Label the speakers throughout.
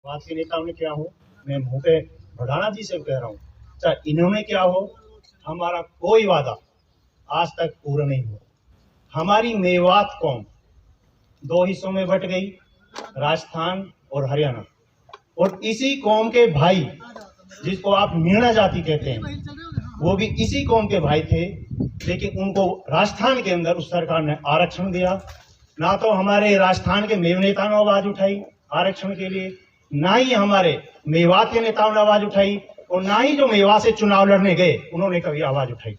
Speaker 1: बात के नेताओं ने क्या हो, मैं मुंह पे भड़ाना जी से कह रहा हूँ, चाहे इन्होंने क्या हो, हमारा कोई वादा आज तक पूरा नहीं हुआ। हमारी मेवात कौम दो हिस्सों में बट गई, राजस्थान और हरियाणा, और इसी कौम के भाई जिसको आप मीणा जाति कहते हैं, वो भी इसी कौम के भाई थे, लेकिन उनको राजस्थान के अंदर उस सरकार ने आरक्षण दिया। ना तो हमारे राजस्थान के मेव नेताओं ने आवाज उठाई आरक्षण के लिए, ना ही हमारे मेवात के नेताओं ने आवाज उठाई, और ना ही जो मेवात से चुनाव लड़ने गए उन्होंने कभी आवाज उठाई।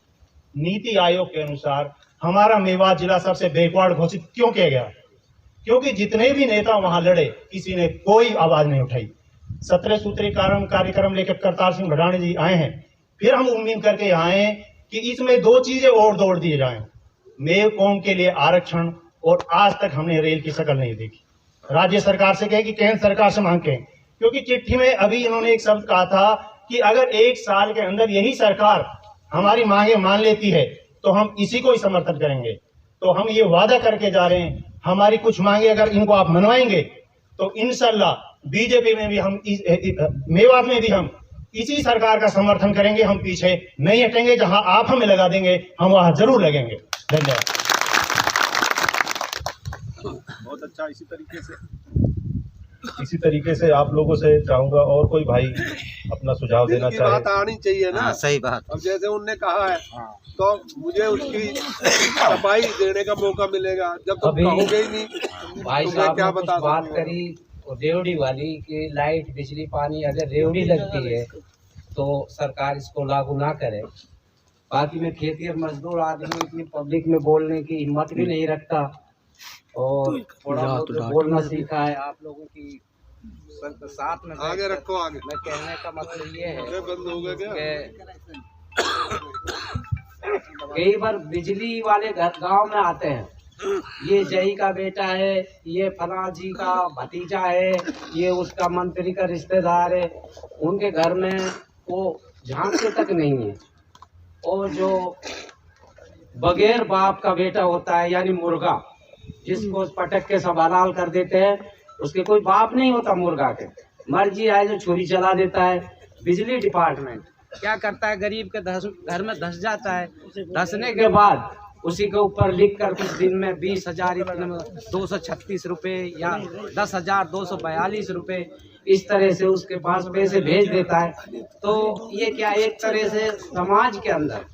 Speaker 1: नीति आयोग के अनुसार हमारा मेवात जिला सबसे बैकवर्ड घोषित क्यों किया गया? क्योंकि जितने भी नेता वहां लड़े किसी ने कोई आवाज नहीं उठाई। 17 सूत्री कार्यक्रम लेकर करतार सिंह भड़ाना जी आए हैं, फिर हम उम्मीद करके आए हैं कि इसमें दो चीजें और जोड़ दिए जाएं, मेव कौम के लिए आरक्षण, और आज तक हमने रेल की शक्ल नहीं देखी। राज्य सरकार से कहे कि केंद्र सरकार से मांग के, क्योंकि चिट्ठी में अभी इन्होंने एक शब्द कहा था कि अगर 1 साल के अंदर यही सरकार हमारी मांगे मान लेती है तो हम इसी को ही समर्थन करेंगे। तो हम ये वादा करके जा रहे हैं, हमारी कुछ मांगे अगर इनको आप मनवाएंगे तो इंशाल्लाह बीजेपी में भी हम मेवात में भी हम इसी सरकार का समर्थन करेंगे। हम पीछे नहीं हटेंगे, जहां आप हमें लगा देंगे हम वहां जरूर लगेंगे। धन्यवाद।
Speaker 2: बहुत अच्छा। इसी तरीके से आप लोगों से चाहूंगा और कोई भाई अपना सुझाव देना चाहे।
Speaker 3: बात आनी चाहिए ना।
Speaker 4: सही बात।
Speaker 3: अब जैसे उनने कहा है तो मुझे उसकी सफाई देने का मौका मिलेगा। जब तुम कहोगे ही नहीं
Speaker 4: भाई
Speaker 3: तो मैं क्या बता
Speaker 4: बात करी रेवड़ी वाली कि लाइट बिजली पानी अगर रेवड़ी लगती है तो सरकार इसको लागू ना करे। बाकी में खेती और मजदूर आदमी इतनी पब्लिक में बोलने की हिम्मत भी नहीं रखता, और थोड़ा बहुत बोलना सीखा है आप लोगों की साथ में।
Speaker 3: आगे रखो आगे।
Speaker 4: मैं कहने का मतलब ये है
Speaker 3: बंद हो गया क्या?
Speaker 4: कई बार बिजली वाले गांव में आते हैं, ये जही का बेटा है, ये फला जी का भतीजा है, ये उसका मंत्री का रिश्तेदार है, उनके घर में वो झांकते तक नहीं है। और जो बगैर बाप का बेटा होता है यानी मुर्गा, जिसको पटक के सब हलाल कर देते हैं, उसके कोई बाप नहीं होता मुर्गा के, मर्जी आए जो छुरी चला देता है। बिजली डिपार्टमेंट क्या करता है, गरीब के घर में धस जाता है, धसने के बाद उसी के ऊपर लिख कर कुछ दिन में 20,000 236 रुपये या 10,242 रुपये इस तरह से उसके पास पैसे भेज देता है। तो ये क्या एक तरह से समाज के अंदर